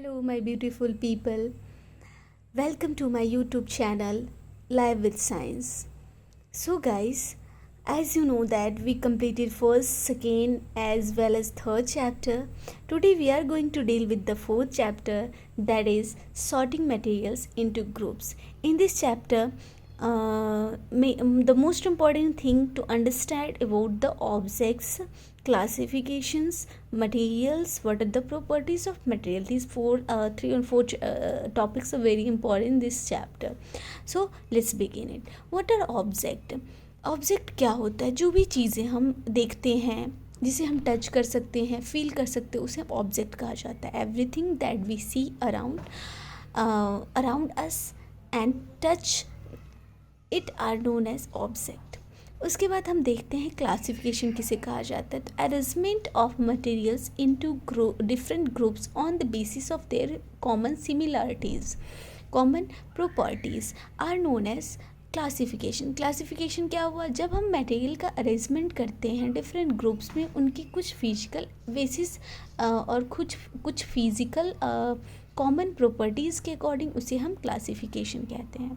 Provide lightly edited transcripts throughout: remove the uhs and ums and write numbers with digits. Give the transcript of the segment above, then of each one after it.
Hello, my beautiful people. Welcome to my YouTube channel, Live with Science. So, guys, as you know that we completed first, second, as well as third chapter. Today we are going to deal with the fourth chapter, that is sorting materials into groups. In this chapter, the most important thing to understand about the objects, classifications, materials, what are the properties of material. These three or four topics are very important in this chapter. So let's begin it. What are object? Object क्या होता है? जो भी चीज़ें हम देखते हैं, जिसे हम टच कर सकते हैं, फील कर सकते हैं, उसे ऑब्जेक्ट कहा जाता है. Everything that we see around us and touch it are known as object. उसके बाद हम देखते हैं क्लासिफिकेशन किसे कहा जाता है. तो arrangement of materials into different groups on the basis of their common similarities, common properties are known as classification. Classification क्या हुआ? जब हम मटेरियल का अरेंजमेंट करते हैं डिफरेंट ग्रुप्स में, उनकी कुछ फिजिकल बेसिस और कुछ फिजिकल कॉमन प्रॉपर्टीज़ के अकॉर्डिंग उसे हम क्लासिफिकेशन कहते हैं.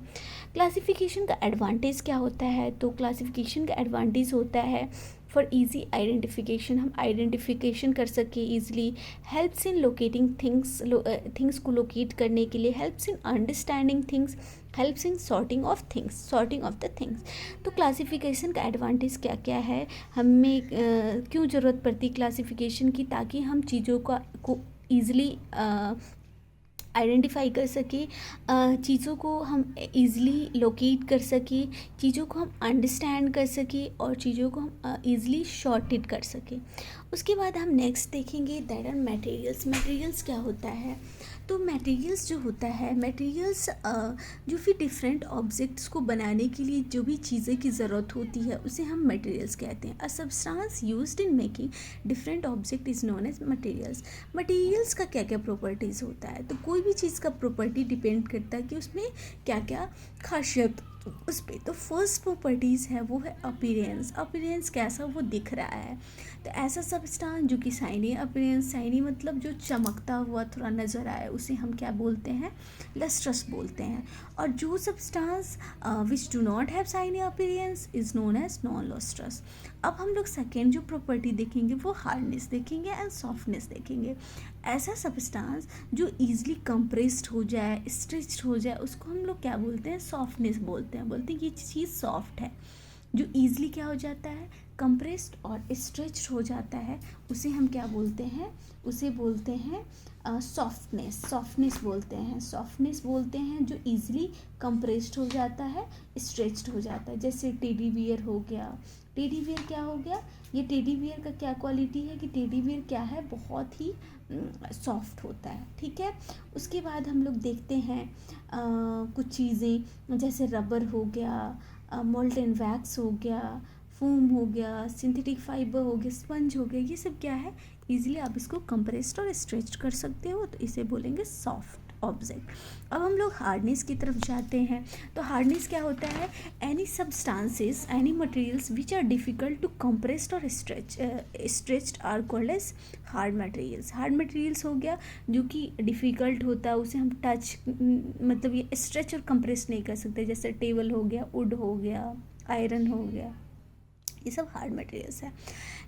क्लासिफिकेशन का एडवांटेज क्या होता है? तो क्लासिफिकेशन का एडवांटेज होता है फॉर ईजी आइडेंटिफिकेशन. हम आइडेंटिफिकेशन कर सकें easily. Helps in locating things को लोकेट करने के लिए. Helps in understanding things. Helps in sorting of the things. तो क्लासिफिकेशन का एडवांटेज क्या क्या है, हमें क्यों ज़रूरत पड़ती क्लासिफिकेशन की? ताकि हम चीज़ों को ईज़िली आइडेंटिफाई कर सके, चीज़ों को हम ईज़िली लोकेट कर सके, चीज़ों को हम अंडरस्टैंड कर सके और चीज़ों को हम ईज़िली शॉर्टेड कर सके. उसके बाद हम नेक्स्ट देखेंगे दैट आर मटेरियल्स. मटेरियल्स क्या होता है? तो मटेरियल्स जो होता है, मटेरियल्स जो भी डिफरेंट ऑब्जेक्ट्स को बनाने के लिए जो भी चीज़ें की ज़रूरत होती है उसे हम मटेरियल्स कहते हैं. A substance used in making different object is known as materials. Materials का क्या क्या प्रॉपर्टीज़ होता है? तो कोई भी चीज़ का प्रॉपर्टी डिपेंड करता है कि उसमें क्या क्या खासियत उस पर. तो फर्स्ट प्रॉपर्टीज़ है वो है अपीयरेंस. अपीयरेंस कैसा वो दिख रहा है. तो ऐसा सब्सटेंस जो कि शाइनी अपीयरेंस, शाइनी मतलब जो चमकता हुआ थोड़ा नज़र आए, उसे हम क्या बोलते हैं? लस्ट्रस बोलते हैं. और जो substance which do not have shiny appearance is known as non lustrous. अब हम लोग सेकेंड जो प्रॉपर्टी देखेंगे वो हार्डनेस देखेंगे एंड सॉफ्टनेस देखेंगे. ऐसा सब्सटेंस जो ईजिली कंप्रेस्ड हो जाए, स्ट्रेच्ड हो जाए, उसको हम लोग क्या बोलते हैं? सॉफ्टनेस बोलते हैं. बोलते हैं ये चीज़ सॉफ्ट है. जो ईजिली क्या हो जाता है? कंप्रेस्ड और स्ट्रेच्ड हो जाता है, उसे हम क्या बोलते हैं? उसे बोलते हैं सॉफ्टनेस. सॉफ्टनेस बोलते हैं. सॉफ्टनेस बोलते हैं जो ईजिली कंप्रेस्ड हो जाता है, स्ट्रेच्ड हो जाता है. जैसे टेडी बियर हो गया. टेडी बियर क्या हो गया? ये टेडी बियर का क्या क्वालिटी है कि टेडी बियर क्या है? बहुत ही सॉफ्ट होता है. ठीक है. उसके बाद हम लोग देखते हैं कुछ चीज़ें जैसे रबर हो गया, मोल्टन वैक्स हो गया, फोम हो गया, सिंथेटिक फाइबर हो गया, स्पंज हो गया. ये सब क्या है? इजीली आप इसको कंप्रेस्ड और स्ट्रेच कर सकते हो, तो इसे बोलेंगे सॉफ्ट ऑब्जेक्ट. अब हम लोग हार्डनेस की तरफ जाते हैं. तो हार्डनेस क्या होता है? Any substances, any materials which are difficult to compressed और stretched are called as hard materials. Hard materials हो गया जो कि डिफ़िकल्ट होता है, उसे हम टच मतलब ये स्ट्रेच और कंप्रेस नहीं कर सकते. जैसे टेबल हो गया, वुड हो गया, आयरन हो गया, ये सब हार्ड मटेरियल्स है.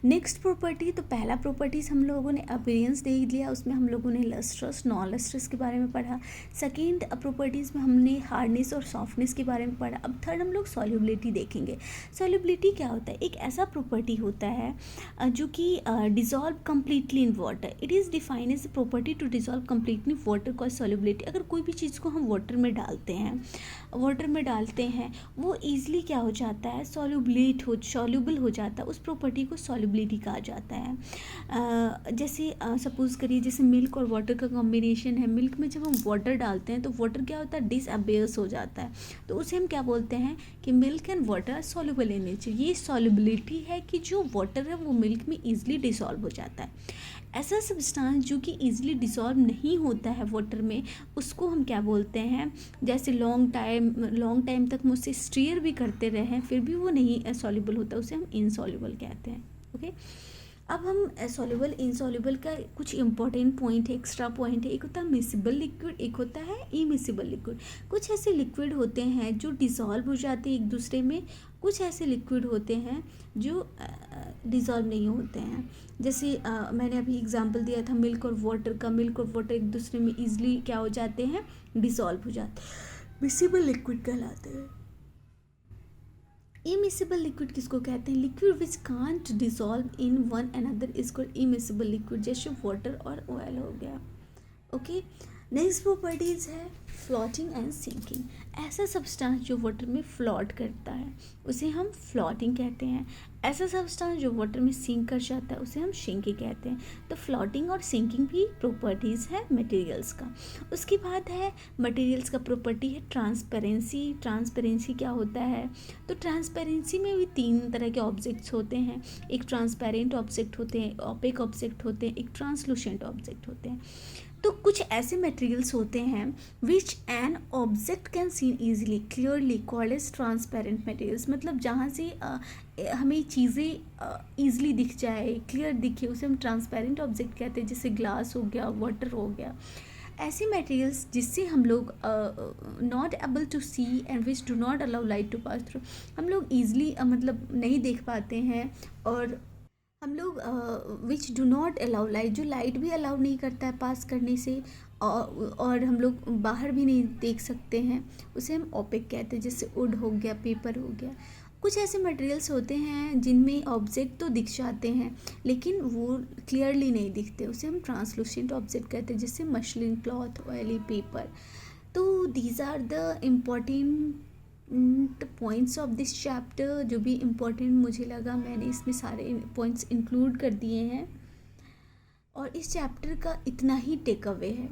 नेक्स्ट प्रॉपर्टी, तो पहला प्रॉपर्टीज़ हम लोगों ने अपीयरेंस देख लिया, उसमें हम लोगों ने लस्ट्रस, नॉन लस्ट्रस के बारे में पढ़ा. सेकेंड प्रॉपर्टीज़ में हमने हार्डनेस और सॉफ्टनेस के बारे में पढ़ा. अब थर्ड हम लोग सॉल्युबिलिटी देखेंगे. सॉल्युबिलिटी क्या होता है? एक ऐसा प्रॉपर्टी होता है जो कि dissolve completely in water. It is defined as property to dissolve completely water cause solubility. अगर कोई भी चीज़ को हम वाटर में डालते हैं वो ईजिली क्या हो जाता है? सॉल्युबल हो जाता है. उस प्रॉपर्टी को सॉल्युबिलिटी कहा जाता है. जैसे सपोज़ करिए जैसे मिल्क और वाटर का कॉम्बिनेशन है. मिल्क में जब हम वाटर डालते हैं तो वाटर क्या होता है? डिसअबेयर्स हो जाता है. तो उसे हम क्या बोलते हैं कि milk and water are soluble in nature. ये सॉल्युबिलिटी है कि जो वाटर है वो मिल्क में ईजिली डिसॉल्व हो जाता है. ऐसा सब्सटेंस जो कि ईजिली डिसॉल्व नहीं होता है वाटर में, उसको हम क्या बोलते हैं? जैसे लॉन्ग टाइम तक मुझसे स्टीयर भी करते रहे फिर भी वो नहीं सॉल्युबल होता, उसे हम इनसॉल्युबल कहते हैं. ओके. अब हम सॉल्युबल इनसॉल्युबल का कुछ इंपॉर्टेंट पॉइंट है, एक्स्ट्रा पॉइंट है। एक होता है मिसिबल लिक्विड, एक होता है इमिसिबल लिक्विड। कुछ ऐसे लिक्विड होते हैं जो डिज़ोल्व हो जाते हैं एक दूसरे में, कुछ ऐसे लिक्विड होते हैं जो डिज़ोल्व नहीं होते हैं। जैसे मैंने अभी एग्जांपल दिया था मिल्क और वाटर का। मिल्क और वाटर एक दूसरे में ईजिली क्या हो जाते हैं, डिज़ोल्व हो जाते हैं, मिसिबल लिक्विड कहलाते हैं। इमिसिबल लिक्विड किसको कहते हैं, liquid which can't dissolve in one another is called immiscible liquid, जैसे वाटर और ऑयल हो गया। ओके, नेक्स्ट प्रॉपर्टीज है फ्लोटिंग एंड सिंकिंग। ऐसा सब्सटेंस जो वाटर में फ्लोट करता है उसे हम फ्लोटिंग कहते हैं। ऐसा सब्सटेंस जो वाटर में सिंक कर जाता है उसे हम शिंकिंग कहते हैं। तो फ्लोटिंग और सिंकिंग भी प्रॉपर्टीज़ है मटेरियल्स का। उसके बाद है मटेरियल्स का प्रॉपर्टी है ट्रांसपेरेंसी। ट्रांसपेरेंसी क्या होता है, तो ट्रांसपेरेंसी में भी तीन तरह के ऑब्जेक्ट्स होते हैं। एक ट्रांसपेरेंट ऑब्जेक्ट होते हैं, ओपेक ऑब्जेक्ट होते हैं, एक ट्रांसलूसेंट ऑब्जेक्ट होते हैं। तो कुछ ऐसे मटेरियल्स होते हैं which an object can seen easily clearly called as transparent materials. मतलब जहाँ से हमें चीज़ें ईजिली दिख जाए, क्लियर दिखे, उसे हम ट्रांसपेरेंट ऑब्जेक्ट कहते हैं। जैसे ग्लास हो गया, वाटर हो गया, ऐसे मटेरियल्स जिससे हम लोग not able to see and which do not allow light to pass through, हम लोग ईजिली मतलब नहीं देख पाते हैं। और हम लोग विच डू नॉट अलाउ लाइट, जो लाइट भी अलाउ नहीं करता है पास करने से, और हम लोग बाहर भी नहीं देख सकते हैं, उसे हम ओपेक कहते हैं। जैसे वुड हो गया, पेपर हो गया। कुछ ऐसे मटेरियल्स होते हैं जिनमें ऑब्जेक्ट तो दिख जाते हैं लेकिन वो क्लियरली नहीं दिखते, उसे हम ट्रांसलूसेंट ऑब्जेक्ट कहते हैं। जैसे मसलिन क्लॉथ, ऑयली पेपर। तो these are the important points of this chapter. जो भी इम्पोर्टेंट मुझे लगा मैंने इसमें सारे पॉइंट्स इंक्लूड कर दिए हैं। और इस चैप्टर का इतना ही टेक अवे है,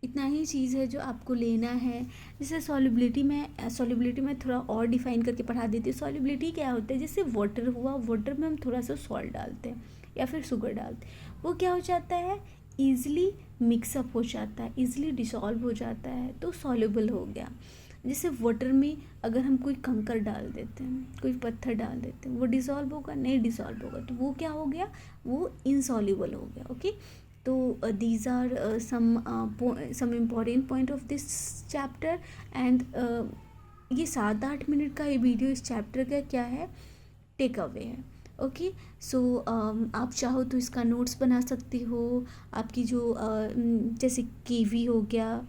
इतना ही चीज़ है जो आपको लेना है। जैसे सॉल्युबिलिटी में थोड़ा और डिफाइन करके पढ़ा देती हूँ। सॉल्युबिलिटी क्या होता है, जैसे वाटर हुआ, वाटर में हम थोड़ा सा सॉल्ट डालते हैं या फिर शुगर डालते हैं, वो क्या हो जाता है, ईजिली मिक्सअप हो जाता है, ईजिली डिसॉल्व हो जाता है, तो सॉल्युबल हो गया। जैसे वाटर में अगर हम कोई कंकर डाल देते हैं, कोई पत्थर डाल देते हैं, वो डिसॉल्व होगा, नहीं डिसॉल्व होगा, तो वो क्या हो गया, वो इनसॉल्युबल हो गया। ओके, तो these are some important point of this chapter. And ये 7-8 मिनट का ये वीडियो इस चैप्टर का क्या है, टेक अवे है। ओके, सो आप चाहो तो इसका नोट्स बना सकती हो। आपकी जो जैसे केवी हो गया,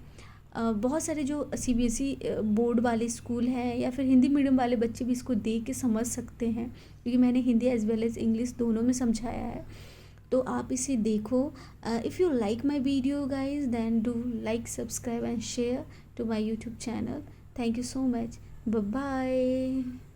बहुत सारे जो सीबीएसई बोर्ड वाले स्कूल हैं या फिर हिंदी मीडियम वाले बच्चे भी इसको देख के समझ सकते हैं, क्योंकि मैंने Hindi as well as English दोनों में समझाया है। तो आप इसे देखो। If you like my video guys then do like, subscribe and share to my YouTube channel. Thank you so much, bye bye.